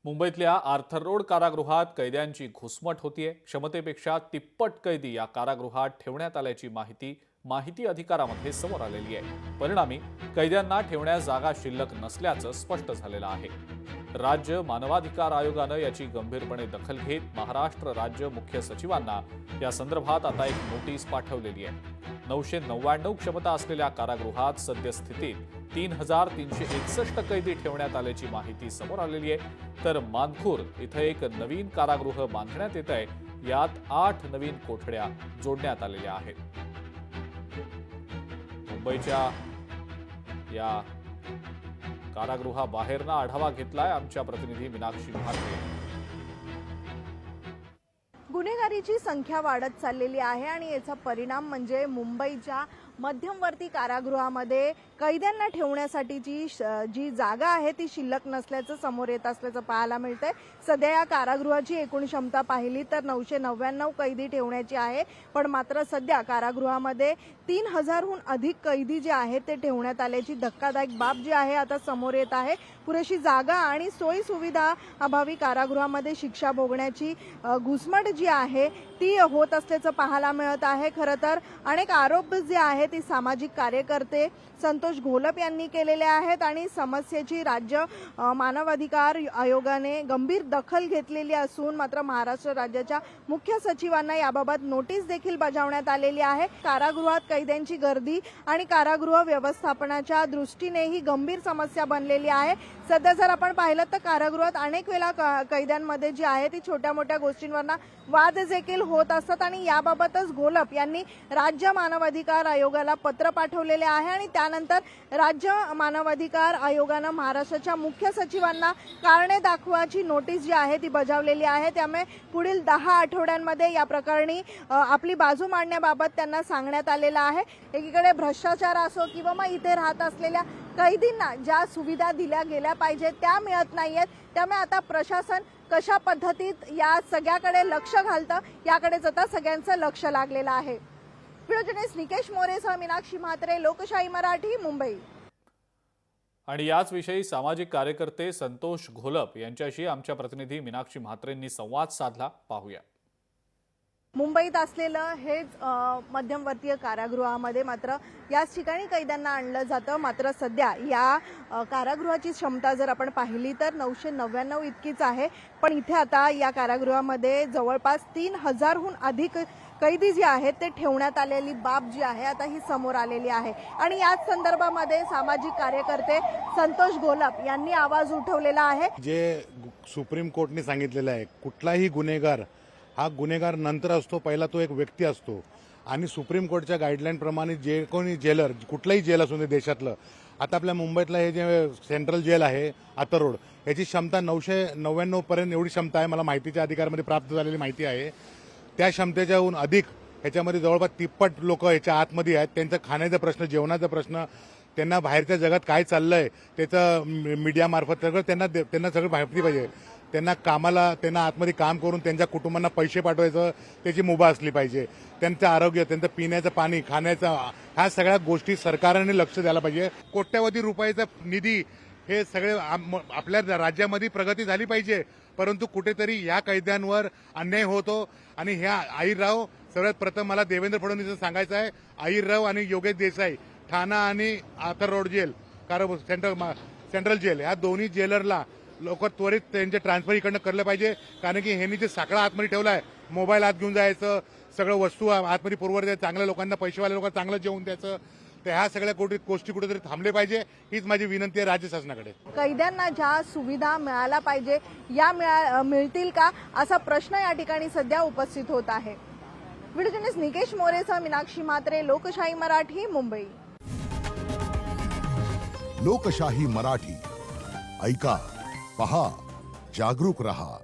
मुंबईतल्या Arthur road कारागृहात कैद्यांची घुसमट होतीये। क्षमतेपेक्षा तिप्पट कैदी या कारागृहात ठेवण्यात आल्याची माहिती अधिकारामध्ये समोर आलेली आहे। परिणामी कैद्यांना ठेवण्यास जागा शिल्लक नसल्याचं स्पष्ट झालेलं आहे। राज्य मानवाधिकार आयोगानं याची गंभीरपणे दखल घेत महाराष्ट्र राज्य मुख्य सचिवांना या संदर्भात आता एक नोटीस पाठवलेली आहे। 999 क्षमता असलेल्या कारागृहात सद्यस्थितीत 3361 कैदी ठेवण्यात आल्याची माहिती समोर आलेली आहे। तर मानखूर इथे एक नवीन कारागृह बांधण्यात येत आहे। यात 8 नवीन कोठड्या जोडण्यात आलेल्या आहेत। मुंबईच्या या कारागृहाबाहेरनं आढावा घेतलाय आमच्या प्रतिनिधी मीनाक्षी म्हात्रे। गुन्हेगारीची संख्या वाढत चाललेली आहे आणि याचा परिणाम म्हणजे मुंबईच्या मध्यमवर्ती कारागृहामध्ये कैद्यांना ठेवण्यासाठीची जी जागा आहे ती शिल्लक नसल्याचं समोर येत असल्याचं पाहायला मिळतंय। सध्या या कारागृहाची एकूण क्षमता पाहिली तर 999 कैदी ठेवण्याची आहे, पण मात्र सध्या कारागृहामध्ये 3000हून अधिक कैदी जे आहेत ते ठेवण्यात आल्याची धक्कादायक बाब जी आहे आता समोर येत आहे। पुरेशी जागा आणि सोयी सुविधा अभावी कारागृहामध्ये शिक्षा भोगण्याची घुसमट जी आहे ती होत असल्याचं पाहायला मिळत आहे। खरं तर अनेक आरोप जे आहेत ती सामाजिक कार्यकर्ते संतोष घोलप यांनी केलेले आहेत आणि समस्येची राज्य मानवाधिकार आयोगाने गंभीर दखल घेतलेली असून मात्र महाराष्ट्र राज्याच्या मुख्य सचिवांना याबाबत नोटीस देखील बजावण्यात आलेली आहे। कारागृहात कैद्यांची गर्दी आणि कारागृह व्यवस्थापनाच्या दृष्टीने ही गंभीर समस्या बनलेली आहे। सध्या जर आपण पाहिलं तर कारागृहात अनेक वेळा कैद्यांमध्ये जी आहे ती छोट्या मोठ्या गोष्टींवरना वाद देखील होत असतात आणि याबाबतच घोलप यांनी राज्य मानवाधिकार आयोगाला पत्र पाठवलेले आहे आणि त्यानंतर राज्य मानवाधिकार आयोगानं महाराष्ट्राच्या मुख्य सचिवांना कारणे दाखवाची नोटीस जी आहे ती बजावलेली आहे। त्यामुळे पुढील 10 आठवड्यांमध्ये या प्रकरणी आपली बाजू मांडण्याबाबत त्यांना सांगण्यात आलेलं आहे। एकीकडे भ्रष्टाचार असो किंवा मग इथे राहत असलेल्या कैदींना ज्या सुविधा दिल्या गेल्या पाहिजेत त्या मिळत नाहीयेत। त्यामुळे आता प्रशासन कशा पद्धतीत या सगळ्याकडे लक्ष घालतं याकडेच आता सगळ्यांचं लक्ष लागलेलं आहे। व्हिडिओ जर्नलिस्ट निकेश मोरेसह मीनाक्षी म्हात्रे, लोकशाही मराठी, मुंबई। आणि याच विषयी सामाजिक कार्यकर्ते संतोष घोलप यांच्याशी आमच्या प्रतिनिधी मीनाक्षी म्हात्रेंनी संवाद साधला, पाहूया। मुंबईत असलेलं हेच मध्यमवर्तीय कारागृहामध्ये मात्र याच ठिकाणी कैद्यांना आणलं जातं। मात्र सध्या या कारागृहाची क्षमता जर आपण पाहिली तर 999 इतकीच आहे, पण इथे आता या कारागृहामध्ये जवळपास 3000हून अधिक कैदी जे आहेत ते ठेवण्यात आलेली बाब जी आहे आता ही समोर आलेली आहे। आणि याच संदर्भामध्ये सामाजिक कार्यकर्ते संतोष घोलप यांनी आवाज उठवलेला आहे। जे सुप्रीम कोर्टने सांगितलेलं आहे, कुठलाही गुन्हेगार हा गुन्हेगार नंतर असतो, पहिला तो एक व्यक्ती असतो आणि सुप्रीम कोर्टच्या गाईडलाईन प्रमाणे जे कोणी जेलर, कुठलाही जेल असू दे देशातलं, आता आपल्या मुंबईतलं हे जे सेंट्रल जेल आहे आर्थर रोड, याची क्षमता 999 पर्यंत एवढी क्षमता आहे, मला माहितीच्या अधिकारामध्ये प्राप्त झालेली माहिती आहे। त्या क्षमतेच्याहून अधिक ह्याच्यामध्ये जवळपास तिप्पट लोक ह्याच्या आतमध्ये आहेत। त्यांचा खाण्याचा प्रश्न, जेवणाचा प्रश्न, त्यांना बाहेरच्या जगात काय चाललंय त्याचं मीडियामार्फत सगळं त्यांना सगळं माहिती पाहिजे। त्यांना कामाला, त्यांना आतमध्ये काम करून त्यांच्या कुटुंबांना पैसे पाठवायचं त्याची मुभा असली पाहिजे। त्यांचं आरोग्य, त्यांचं पिण्याचं पाणी, खाण्याचं, ह्या सगळ्या गोष्टी सरकारने लक्ष द्यायला पाहिजे। कोट्यवधी रुपयाचा निधी, हे सगळे आपल्या राज्यामध्ये प्रगती झाली पाहिजे, परंतु कुठेतरी या कैद्यांवर अन्याय होतो। आणि ह्या अहिरराव, सर्वात प्रथम मला देवेंद्र फडणवीस सांगायचं आहे, अहिरराव आणि योगेश देसाई, ठाणा आणि Arthur Road jail, central jail, या दोन्ही जेलरला लोक त्वरित त्यांचे ट्रान्सफर इकडनं करलं पाहिजे। कारण की ह्यांनी जे साखळा आतमध्ये ठेवलाय, मोबाईल आत घेऊन जायचं, सगळं वस्तू आतमध्ये पुरवत द्यायचं, चांगल्या लोकांना, पैसेवाल्या लोकांना चांगलं जेवून द्यायचं, तर ह्या सगळ्या गोष्टी कुठेतरी थांबले पाहिजे, हीच माझी विनंती आहे राज्य शासनाकडे। कैद्यांना ज्या सुविधा मिळायला पाहिजे या मिळतील का असा प्रश्न या ठिकाणी सध्या उपस्थित होत आहे। व्हिडिओ जर्नलिस्ट निकेश मोरेसह मीनाक्षी म्हात्रे, लोकशाही मराठी, मुंबई। लोकशाही मराठी, ऐका, पहा, जागरूक रहा।